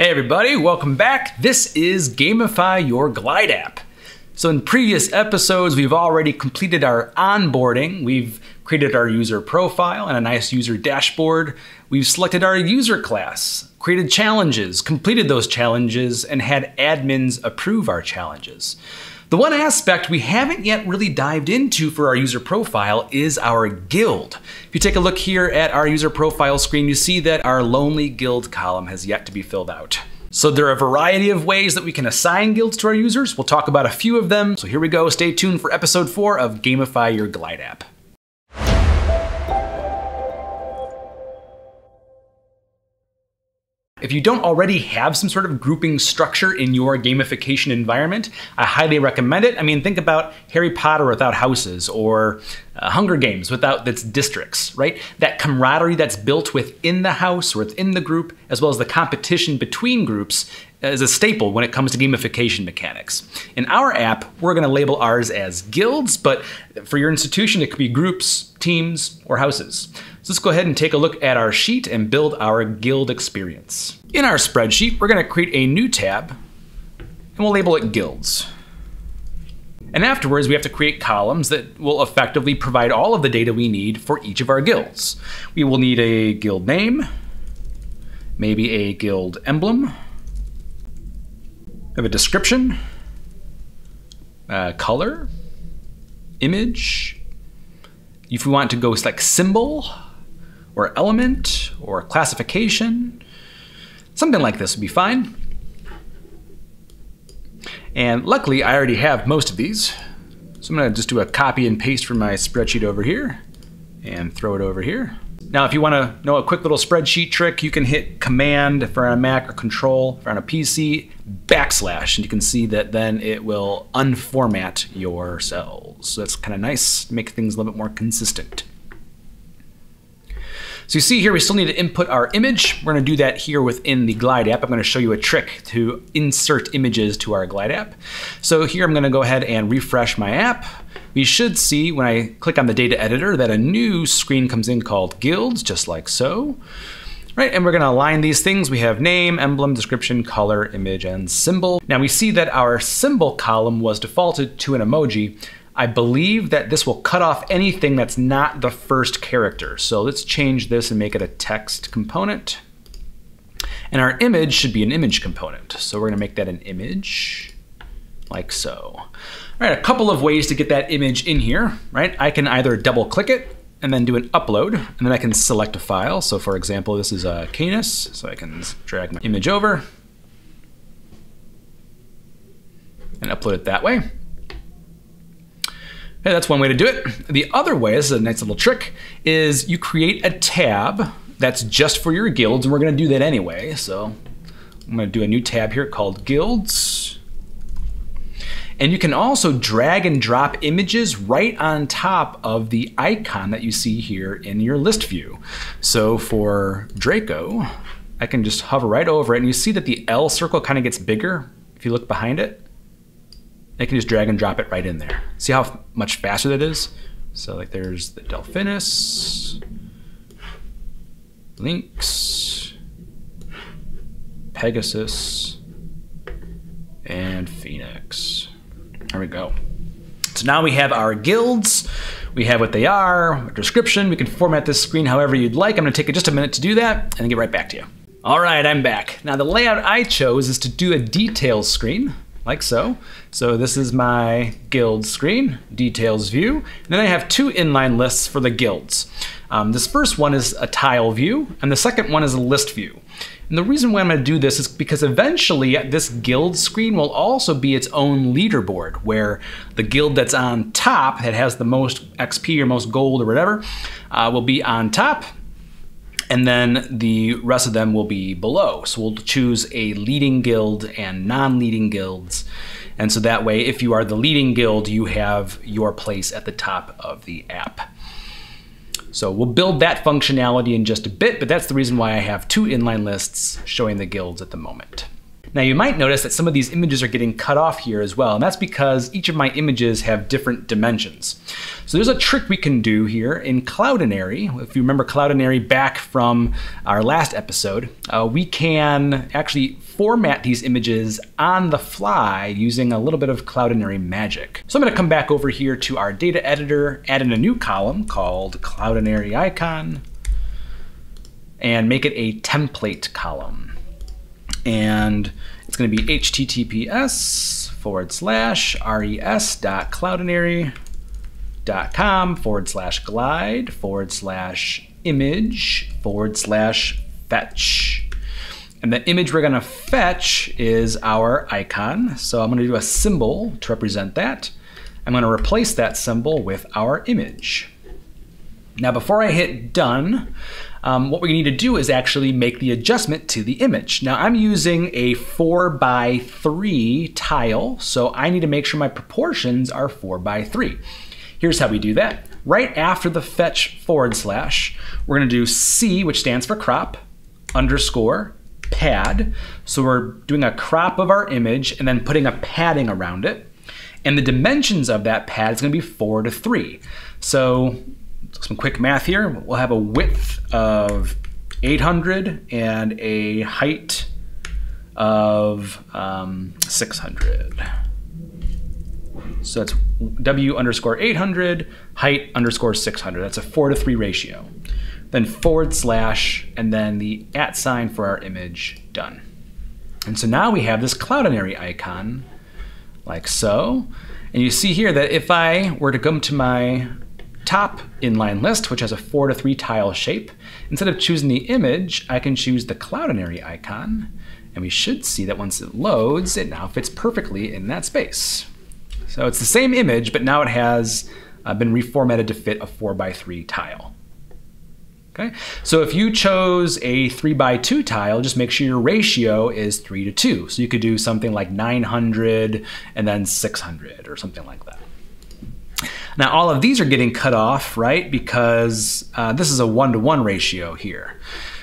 Hey everybody, welcome back. This is Gamify Your Glide app. So in previous episodes, we've already completed our onboarding. We've created our user profile and a nice user dashboard. We've selected our user class, created challenges, completed those challenges, and had admins approve our challenges. The one aspect we haven't yet really dived into for our user profile is our guild. If you take a look here at our user profile screen, you see that our lonely guild column has yet to be filled out. So there are a variety of ways that we can assign guilds to our users. We'll talk about a few of them. So here we go. Stay tuned for episode 4 of Gamify Your Glide app. If you don't already have some sort of grouping structure in your gamification environment, I highly recommend it. I mean, think about Harry Potter without houses, or Hunger Games without its districts, right? That camaraderie that's built within the house or within the group, as well as the competition between groups, is a staple when it comes to gamification mechanics. In our app, we're gonna label ours as guilds, but for your institution, it could be groups, teams, or houses. So let's go ahead and take a look at our sheet and build our guild experience. In our spreadsheet, we're gonna create a new tab, and we'll label it guilds. And afterwards, we have to create columns that will effectively provide all of the data we need for each of our guilds. We will need a guild name, maybe a guild emblem, we have a description, color, image. If we want to go like symbol or element or classification, something like this would be fine. And luckily, I already have most of these. So I'm gonna just do a copy and paste from my spreadsheet over here and throw it over here. Now, if you wanna know a quick little spreadsheet trick, you can hit Command if you're on a Mac or Control if you're on a PC, / and you can see that then it will unformat your cells. So that's kind of nice to make things a little bit more consistent. So you see here, we still need to input our image. We're gonna do that here within the Glide app. I'm gonna show you a trick to insert images to our Glide app. So here I'm gonna go ahead and refresh my app. We should see when I click on the data editor that a new screen comes in called guilds, just like so. Right, and we're gonna align these things. We have name, emblem, description, color, image, and symbol. Now we see that our symbol column was defaulted to an emoji. I believe that this will cut off anything that's not the first character. So let's change this and make it a text component. And our image should be an image component. So we're gonna make that an image, like so. All right, a couple of ways to get that image in here, right? I can either double click it and then do an upload, and then I can select a file. So for example, this is a Canis, so I can drag my image over and upload it that way. Okay, that's one way to do it. The other way, this is a nice little trick, is you create a tab that's just for your guilds, and we're gonna do that anyway. So I'm gonna do a new tab here called Guilds. And you can also drag and drop images right on top of the icon that you see here in your list view. So for Draco, I can just hover right over it, and you see that the L circle kind of gets bigger if you look behind it. I can just drag and drop it right in there. See how much faster that is? So like there's the Delphinus, Lynx, Pegasus, and Phoenix. There we go. So now we have our guilds. We have what they are, a description. We can format this screen however you'd like. I'm gonna take just a minute to do that and then get right back to you. All right, I'm back. Now the layout I chose is to do a details screen, like so. So this is my guild screen, details view. And then I have two inline lists for the guilds. This first one is a tile view, and the second one is a list view. And the reason why I'm gonna do this is because eventually this guild screen will also be its own leaderboard, where the guild that's on top, that has the most XP or most gold or whatever, will be on top. And then the rest of them will be below. So we'll choose a leading guild and non-leading guilds. And so that way, if you are the leading guild, you have your place at the top of the app. So we'll build that functionality in just a bit, but that's the reason why I have two inline lists showing the guilds at the moment. Now you might notice that some of these images are getting cut off here as well, and that's because each of my images have different dimensions. So there's a trick we can do here in Cloudinary. If you remember Cloudinary back from our last episode, we can actually format these images on the fly using a little bit of Cloudinary magic. So I'm going to come back over here to our data editor, add in a new column called Cloudinary icon, and make it a template column. And it's going to be https:/res.cloudinary.com/glide/image/fetch. And the image we're going to fetch is our icon. So I'm going to do a symbol to represent that. I'm going to replace that symbol with our image. Now, before I hit done, what we need to do is actually make the adjustment to the image. Now, I'm using a 4:3 tile, so I need to make sure my proportions are 4:3. Here's how we do that. Right after the fetch /, we're going to do C, which stands for crop, _ pad. So we're doing a crop of our image and then putting a padding around it. And the dimensions of that pad is going to be 4:3. So some quick math here. We'll have a width of 800 and a height of 600. So it's W_800, height _600. That's a 4:3 ratio. Then / and then the @ for our image, done. And so now we have this Cloudinary icon like so. And you see here that if I were to come to my top inline list, which has a 4:3 tile shape, instead of choosing the image, I can choose the Cloudinary icon. And we should see that once it loads, it now fits perfectly in that space. So it's the same image, but now it has been reformatted to fit a 4:3 tile. Okay? So if you chose a 3:2 tile, just make sure your ratio is 3:2. So you could do something like 900 and then 600 or something like that. Now all of these are getting cut off, right? Because this is a 1:1 ratio here.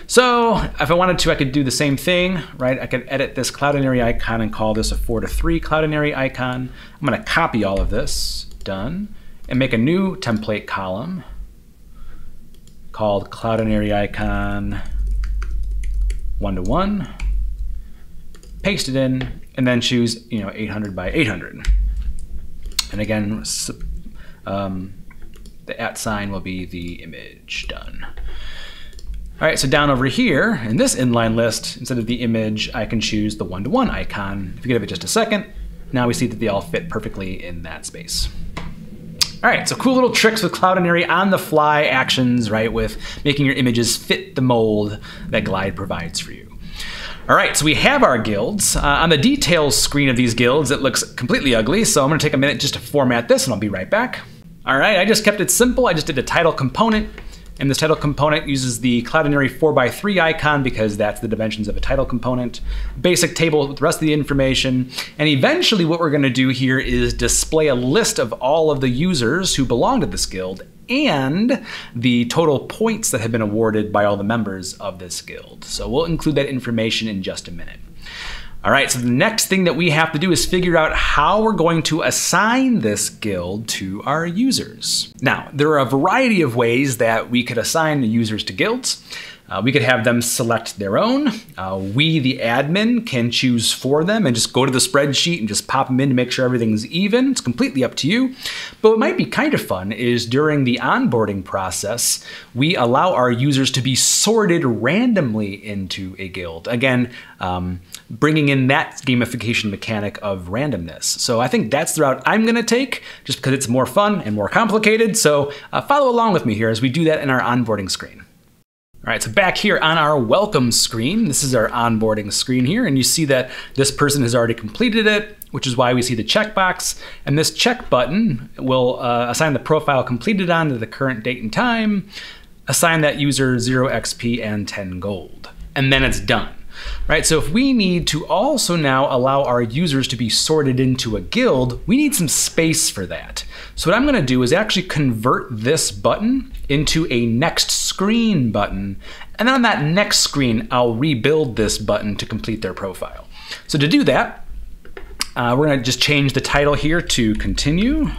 So if I wanted to, I could do the same thing, right? I could edit this Cloudinary icon and call this a 4:3 Cloudinary icon. I'm going to copy all of this, done, and make a new template column called Cloudinary icon 1:1. Paste it in, and then choose 800 by 800. And again, the @ will be the image, done. All right, so down over here in this inline list, instead of the image, I can choose the 1:1 icon. If you give it just a second, now we see that they all fit perfectly in that space. All right, so cool little tricks with Cloudinary on the fly actions, right, with making your images fit the mold that Glide provides for you. All right, so we have our guilds. On the details screen of these guilds, it looks completely ugly, so I'm gonna take a minute just to format this and I'll be right back. All right, I just kept it simple. I just did a title component, and this title component uses the Cloudinary 4:3 icon because that's the dimensions of a title component. Basic table with the rest of the information. And eventually what we're gonna do here is display a list of all of the users who belong to this guild and the total points that have been awarded by all the members of this guild. So we'll include that information in just a minute. All right, so the next thing that we have to do is figure out how we're going to assign this guild to our users. Now, there are a variety of ways that we could assign the users to guilds. We could have them select their own. We, the admin, can choose for them and just go to the spreadsheet and just pop them in to make sure everything's even. It's completely up to you. But what might be kind of fun is during the onboarding process, we allow our users to be sorted randomly into a guild. Again, bringing in that gamification mechanic of randomness. So I think that's the route I'm gonna take just because it's more fun and more complicated. So follow along with me here as we do that in our onboarding screen. All right, so back here on our welcome screen, this is our onboarding screen here, and you see that this person has already completed it, which is why we see the checkbox. And this check button will assign the profile completed on to the current date and time, assign that user 0 XP and 10 gold, and then it's done. right? So if we need to also now allow our users to be sorted into a guild, we need some space for that. So what I'm gonna do is actually convert this button into a next screen button. And then on that next screen, I'll rebuild this button to complete their profile. So to do that, we're gonna just change the title here to continue.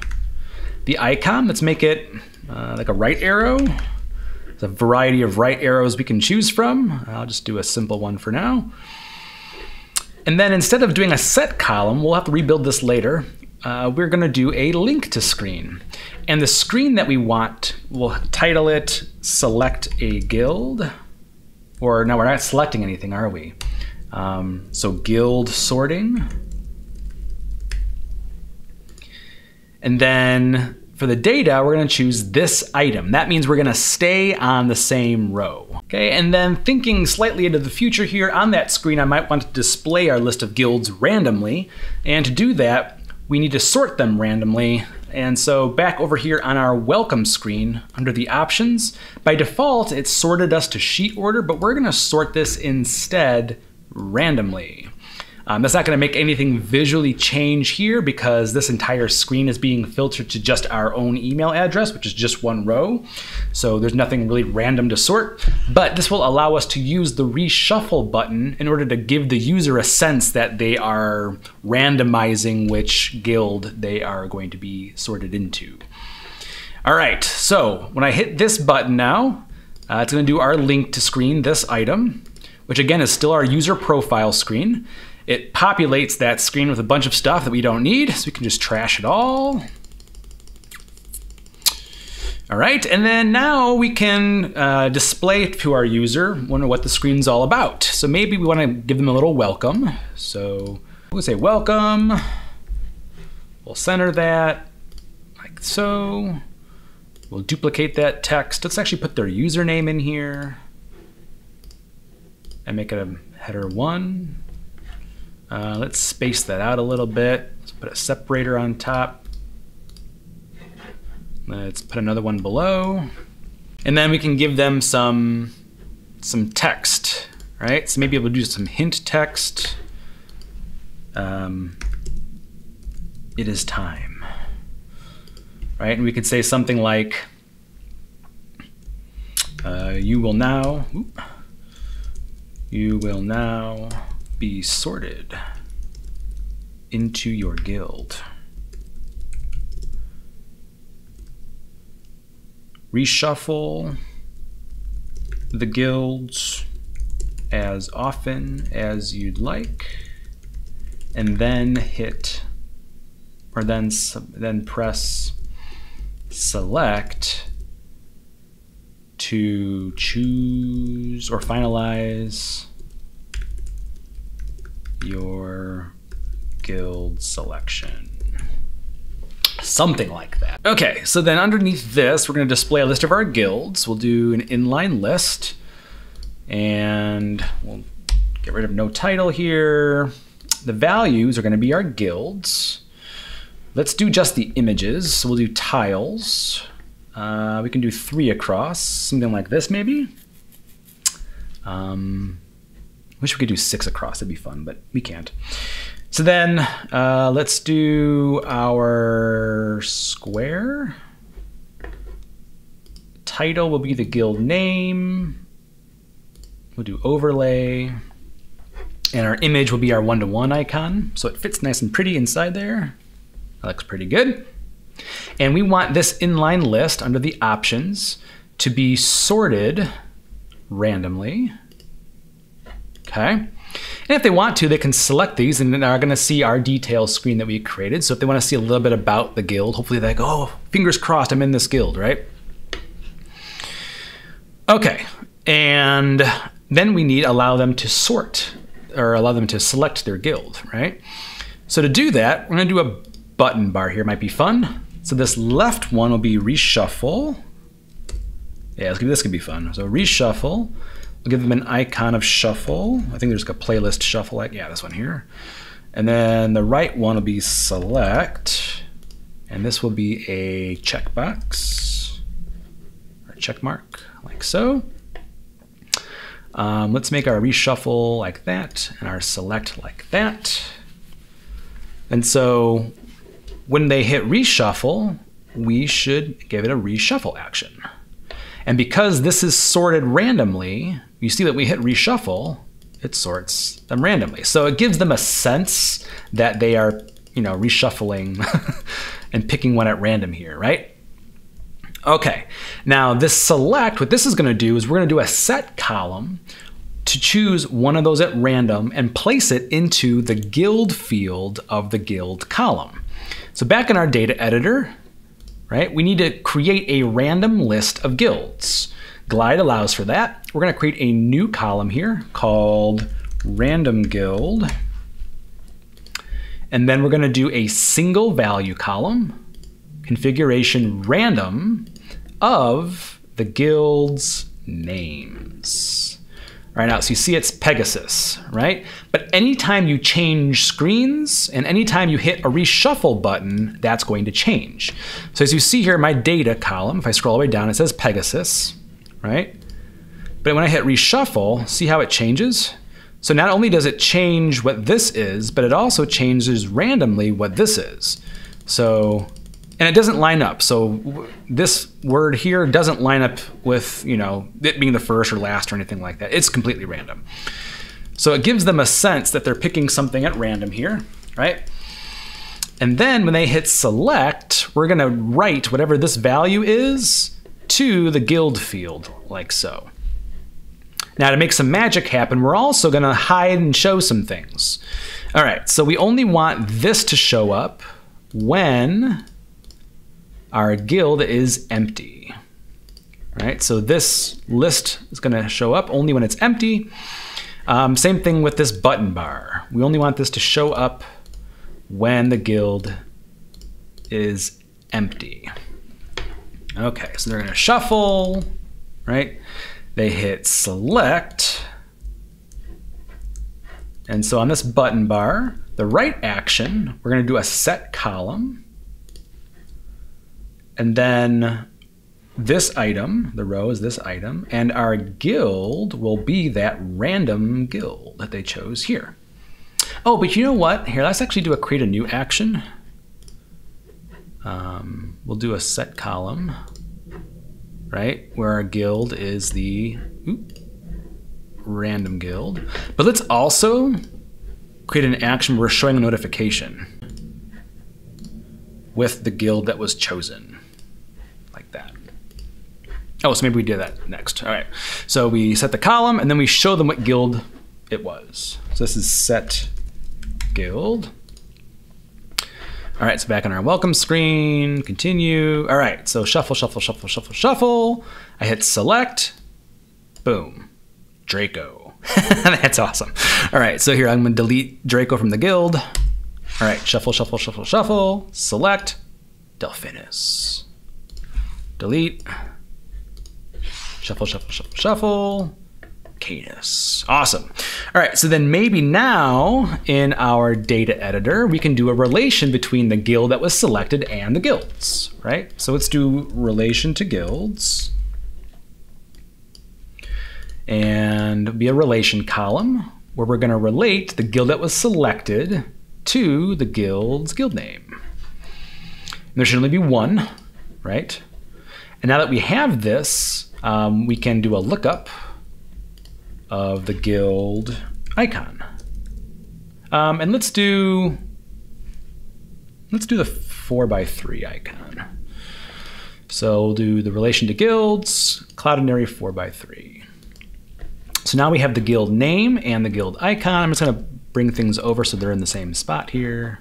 The icon, let's make it like a right arrow. There's a variety of right arrows we can choose from. I'll just do a simple one for now. And then instead of doing a set column, we'll have to rebuild this later. We're gonna do a link to screen. And the screen that we want, we'll title it Select a Guild. Or no, we're not selecting anything, are we? So guild sorting. And then for the data, we're gonna choose this item. That means we're gonna stay on the same row. Okay, and then thinking slightly into the future here, on that screen, I might want to display our list of guilds randomly. And to do that, we need to sort them randomly. And so back over here on our welcome screen, under the options, by default, it's sorted us to sheet order, but we're gonna sort this instead randomly. That's not gonna make anything visually change here because this entire screen is being filtered to just our own email address, which is just one row. So there's nothing really random to sort, but this will allow us to use the reshuffle button in order to give the user a sense that they are randomizing which guild they are going to be sorted into. All right, so when I hit this button now, it's gonna do our link to screen, this item, which again is still our user profile screen. It populates that screen with a bunch of stuff that we don't need, so we can just trash it all. All right, and then now we can display to our user what the screen's all about. So maybe we want to give them a little welcome. So we'll say welcome. We'll center that like so. We'll duplicate that text. Let's actually put their username in here and make it a header 1. Let's space that out a little bit. Let's put a separator on top. Let's put another one below. And then we can give them some text, right? So maybe we'll do some hint text. It is time, right? And we could say something like, you will now be sorted into your guild. Reshuffle the guilds as often as you'd like, and then hit, or then press select to choose or finalize your guild selection. Something like that. Okay, so then underneath this, we're gonna display a list of our guilds. We'll do an inline list, and we'll get rid of no title here. The values are gonna be our guilds. Let's do just the images. So we'll do tiles. We can do 3 across, something like this maybe. Wish we could do 6 across, that'd be fun, but we can't. So then let's do our square. Title will be the guild name. We'll do overlay. And our image will be our 1-to-1 icon. So it fits nice and pretty inside there. That looks pretty good. And we want this inline list under the options to be sorted randomly. Okay. And if they want to, they can select these and then are going to see our details screen that we created. So if they want to see a little bit about the guild, hopefully they're like, oh, fingers crossed, I'm in this guild, right? Okay. And then we need allow them to sort or allow them to select their guild, right? So to do that, we're going to do a button bar here. Might be fun. So this left one will be reshuffle. Yeah, this could be fun. So reshuffle. We'll give them an icon of shuffle. I think there's a playlist shuffle. Yeah, this one here. And then the right one will be select. And this will be a checkbox or check mark, like so. Let's make our reshuffle like that and our select like that. And so when they hit reshuffle, we should give it a reshuffle action. And because this is sorted randomly, you see that we hit reshuffle, it sorts them randomly. So it gives them a sense that they are, reshuffling and picking one at random here, right? Okay, now this select, what this is going to do is we're going to do a set column to choose one of those at random and place it into the guild field of the guild column. So back in our data editor, right, we need to create a random list of guilds. Glide allows for that. We're going to create a new column here called random guild. And then we're going to do a single value column, configuration random, of the guild's names. All right, now, so you see it's Pegasus, right? But anytime you change screens and anytime you hit a reshuffle button, that's going to change. So as you see here, my data column, if I scroll all the way down, it says Pegasus, right? But when I hit reshuffle, see how it changes? So not only does it change what this is, but it also changes randomly what this is. So, and it doesn't line up. So this word here doesn't line up with, it being the first or last or anything like that. It's completely random. So it gives them a sense that they're picking something at random here, right? And then when they hit select, we're going to write whatever this value is to the guild field, like so. Now to make some magic happen, we're also going to hide and show some things. All right, so we only want this to show up when our guild is empty, right? So this list is going to show up only when it's empty. Same thing with this button bar. We only want this to show up when the guild is empty. Okay, so they're going to shuffle, right? They hit select. And so on this button bar, the right action, we're going to do a set column. And then this item, the row is this item, and our guild will be that random guild that they chose here. Oh, but you know what? Here, let's actually do a create a new action. We'll do a set column, right? Where our guild is the random guild. But let's also create an action where we're showing a notification with the guild that was chosen. Like that. Oh, so maybe we do that next. All right. So we set the column and then we show them what guild it was. So this is set guild. All right, so back on our welcome screen, continue. All right, so shuffle, shuffle, shuffle, shuffle, shuffle. I hit select, boom, Draco. That's awesome. All right, so here I'm gonna delete Draco from the guild. All right, shuffle, shuffle, shuffle, shuffle, select, Delphinus. Delete, shuffle, shuffle, shuffle, shuffle, Canis. Awesome. All right, so then maybe now in our data editor, we can do a relation between the guild that was selected and the guilds, right? So let's do relation to guilds. And be a relation column where we're going to relate the guild that was selected to the guild's guild name. And there should only be one, right? And now that we have this, we can do a lookup of the guild icon. And let's do the 4x3 icon. So we'll do the relation to guilds, Cloudinary 4x3. So now we have the guild name and the guild icon. I'm just gonna bring things over so they're in the same spot here.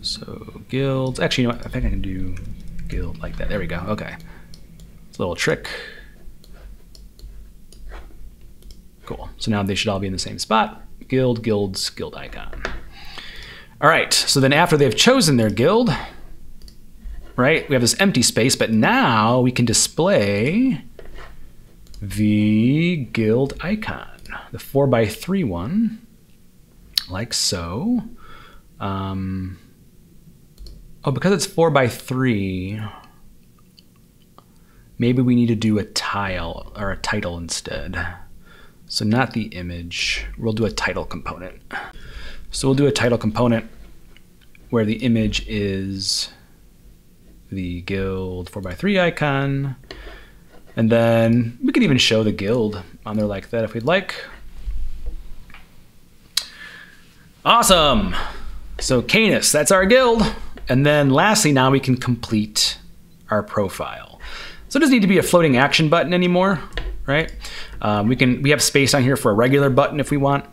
So guilds, actually, you know what? I think I can do guild like that. There we go, okay. It's a little trick. Cool, so now they should all be in the same spot. Guild, guilds, guild icon. All right, so then after they've chosen their guild, right, we have this empty space, but now we can display the guild icon, the 4x3 one, like so. Oh, because it's 4x3, maybe we need to do a tile or a title instead. So not the image, we'll do a title component. So we'll do a title component where the image is the guild 4x3 icon. And then we can even show the guild on there like that if we'd like. Awesome. So Canis, that's our guild. And then lastly, now we can complete our profile. So it doesn't need to be a floating action button anymore, right? We have space on here for a regular button if we want.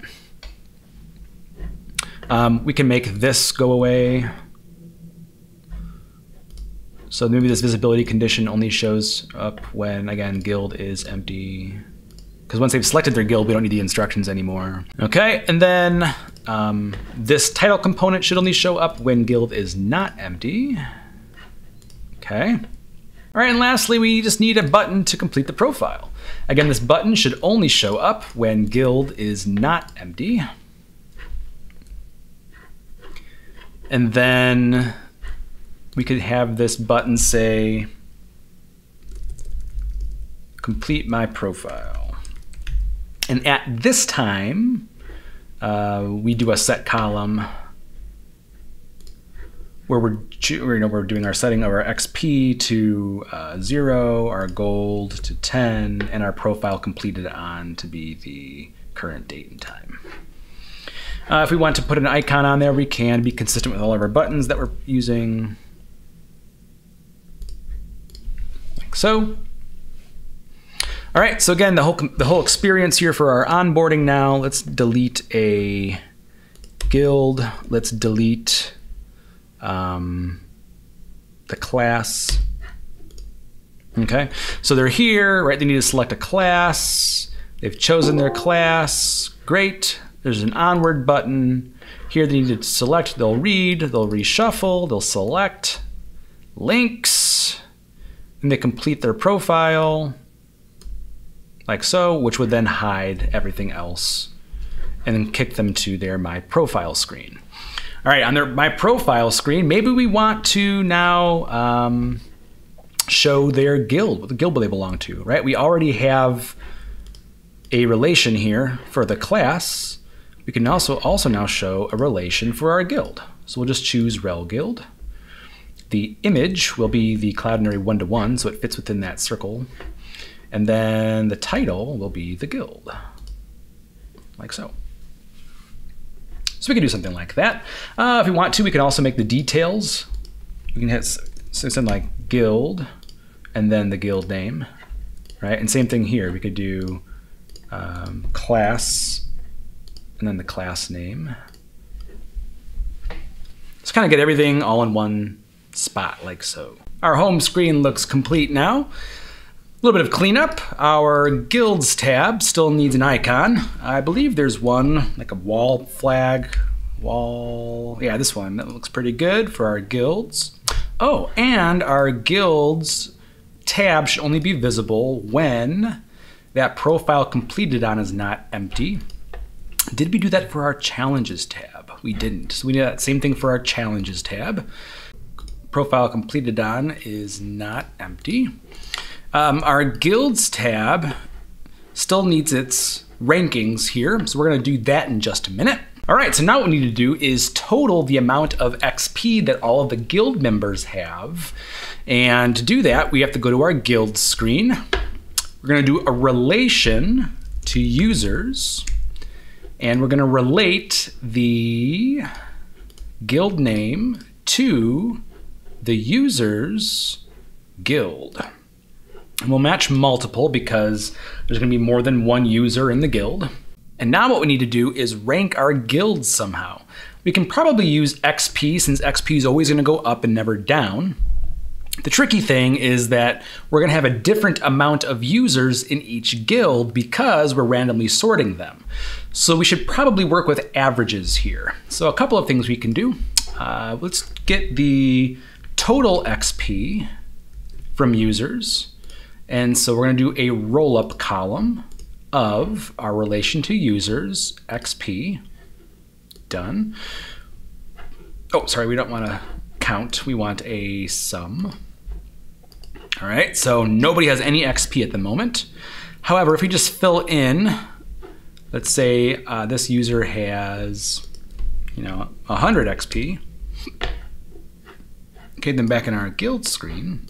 We can make this go away. So maybe this visibility condition only shows up when, again, guild is empty. Because once they've selected their guild, we don't need the instructions anymore. Okay, and then this title component should only show up when guild is not empty. Okay. All right, and lastly, we just need a button to complete the profile. Again, this button should only show up when guild is not empty. And then we could have this button say, complete my profile. And at this time, we do a set column where we're doing our setting of our XP to 0, our gold to 10, and our profile completed on to be the current date and time. If we want to put an icon on there, we can be consistent with all of our buttons that we're using. Like so. All right, so again, the whole experience here for our onboarding now. Let's delete a guild. Let's delete the class. Okay, so they're here, right? They need to select a class. They've chosen their class. Great. There's an onward button. Here they need to select, they'll read, they'll reshuffle, they'll select links, and they complete their profile like so, which would then hide everything else and then kick them to their My Profile screen. All right, on their My Profile screen, maybe we want to now show their guild, what the guild they belong to, right? We already have a relation here for the class. We can also now show a relation for our guild. So we'll just choose rel guild. The image will be the Cloudinary 1-to-1, so it fits within that circle. And then the title will be the guild, like so. So we can do something like that. If we want to, we can also make the details. We can hit something like guild, and then the guild name, right? And same thing here. We could do class, and then the class name. Let's kind of get everything all in one spot, like so. Our home screen looks complete now. A little bit of cleanup. Our guilds tab still needs an icon. I believe there's one, like a wall flag, yeah, this one. That looks pretty good for our guilds. Oh, and our guilds tab should only be visible when that profile completed on is not empty. Did we do that for our challenges tab? We didn't. So we do that same thing for our challenges tab. Profile completed on is not empty. Our guilds tab still needs its rankings here, so we're going to do that in just a minute. All right, so now what we need to do is total the amount of XP that all of the guild members have. And to do that, we have to go to our guild screen. We're going to do a relation to users, and we're going to relate the guild name to the user's guild. And we'll match multiple because there's going to be more than one user in the guild. And now what we need to do is rank our guilds somehow. We can probably use XP since XP is always going to go up and never down. The tricky thing is that we're going to have a different amount of users in each guild because we're randomly sorting them. So we should probably work with averages here. So a couple of things we can do. Let's get the total XP from users. And so we're going to do a roll-up column of our relation to users, XP. Done. Oh, sorry, we don't want to count. We want a sum. All right, so nobody has any XP at the moment. However, if we just fill in, let's say this user has, 100 XP. Okay, then back in our guild screen,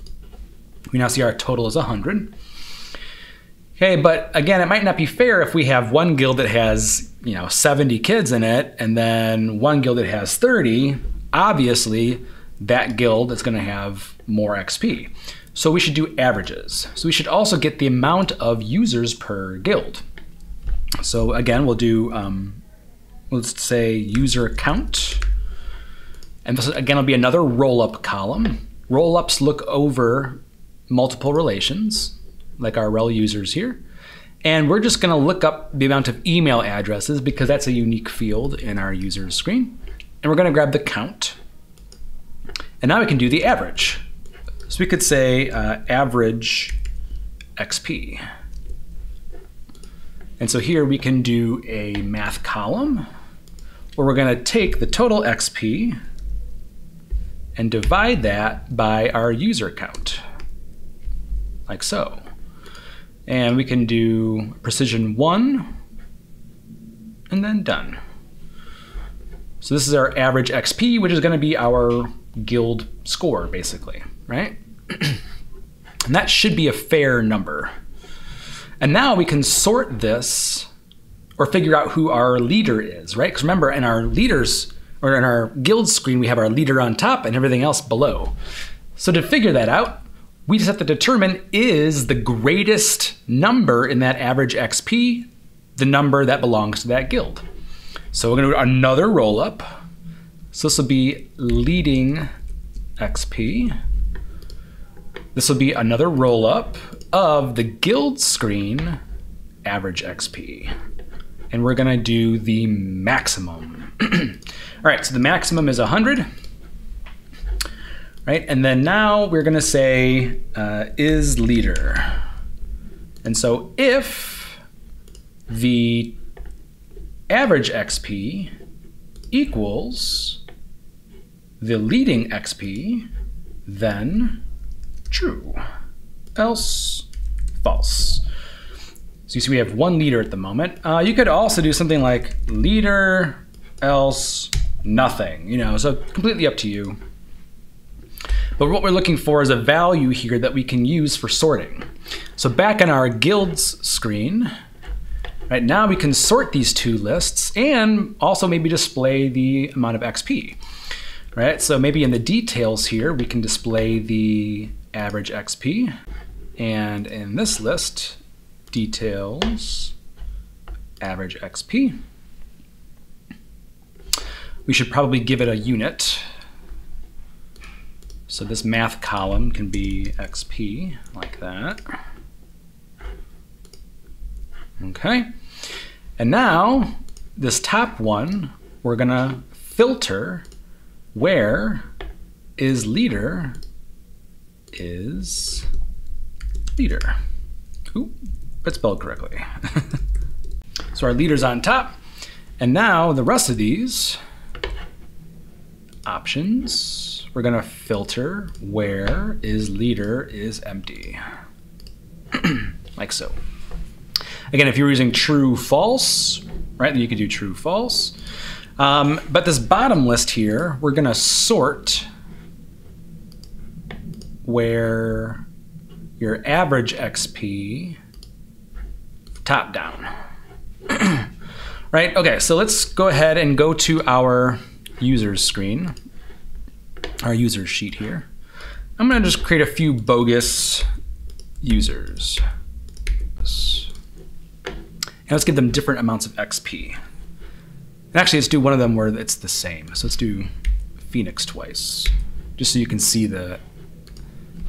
we now see our total is 100. Okay, but again, it might not be fair if we have one guild that has, 70 kids in it, and then one guild that has 30. Obviously, that guild is going to have more XP. So we should do averages. So we should also get the amount of users per guild. So again, we'll do, let's say user count. And this, again, will be another roll-up column. Roll-ups look over multiple relations, like our rel users here. And we're just going to look up the amount of email addresses because that's a unique field in our users screen. And we're going to grab the count. And now we can do the average. So we could say average XP. And so here we can do a math column where we're going to take the total XP and divide that by our user count, like so. And we can do precision 1 and then done. So this is our average XP, which is going to be our guild score, basically, right? And that should be a fair number. And now we can sort this or figure out who our leader is, right? Because remember, in our leaders, or in our guild screen, we have our leader on top and everything else below. So to figure that out, we just have to determine, is the greatest number in that average XP the number that belongs to that guild? So we're going to do another roll up. So this will be leading XP. This will be another roll up of the guild screen average XP. And we're going to do the maximum. All right, so the maximum is 100. Right, and then now we're going to say is leader. And so if the average XP equals the leading XP, then true, else false. So you see we have one leader at the moment. You could also do something like leader, else nothing, so completely up to you. But what we're looking for is a value here that we can use for sorting. So back in our guilds screen, right now we can sort these two lists and also maybe display the amount of XP. Right? So maybe in the details here, we can display the average XP. And in this list, details, average XP. We should probably give it a unit. So this math column can be XP, like that. Okay. And now, this top one, we're gonna filter where is leader is leader. Ooh, but spelled correctly. So our leader's on top. And now the rest of these options, we're going to filter where is leader is empty. Like so. Again, if you're using true, false, right, then you could do true, false. But this bottom list here, we're going to sort where your average XP top down. Right, okay, so let's go ahead and go to our users screen, our users sheet here. I'm gonna just create a few bogus users. And let's give them different amounts of XP. And actually, let's do one of them where it's the same. So let's do Phoenix twice, just so you can see the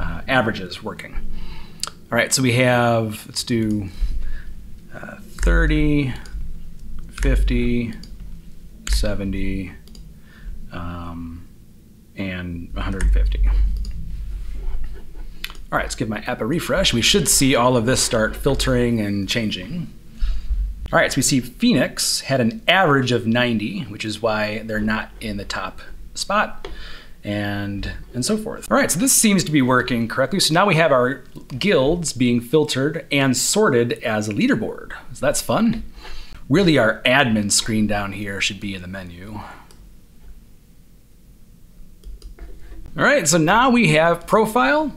averages working. All right, so we have, let's do 30, 50, 70, and 150. All right, let's give my app a refresh. We should see all of this start filtering and changing. All right, so we see Phoenix had an average of 90, which is why they're not in the top spot. and so forth. All right, so this seems to be working correctly. So now we have our guilds being filtered and sorted as a leaderboard. So that's fun. Really, our admin screen down here should be in the menu. All right, so now we have profile,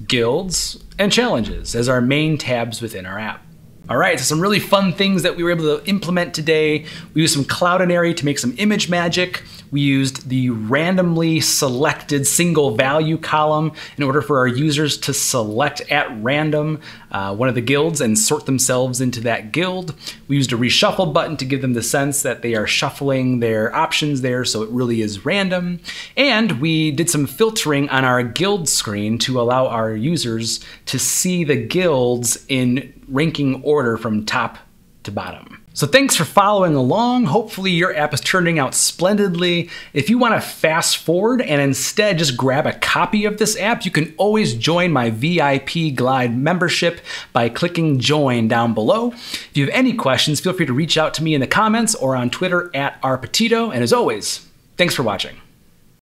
guilds, and challenges as our main tabs within our app. All right, so some really fun things that we were able to implement today. We used some Cloudinary to make some image magic. We used the randomly selected single value column in order for our users to select at random one of the guilds and sort themselves into that guild. We used a reshuffle button to give them the sense that they are shuffling their options there, so it really is random. And we did some filtering on our guild screen to allow our users to see the guilds in ranking order from top to bottom. So thanks for following along. Hopefully your app is turning out splendidly. If you want to fast forward and instead just grab a copy of this app, you can always join my VIP Glide membership by clicking join down below. If you have any questions, feel free to reach out to me in the comments or on Twitter @rpetito. And as always, thanks for watching.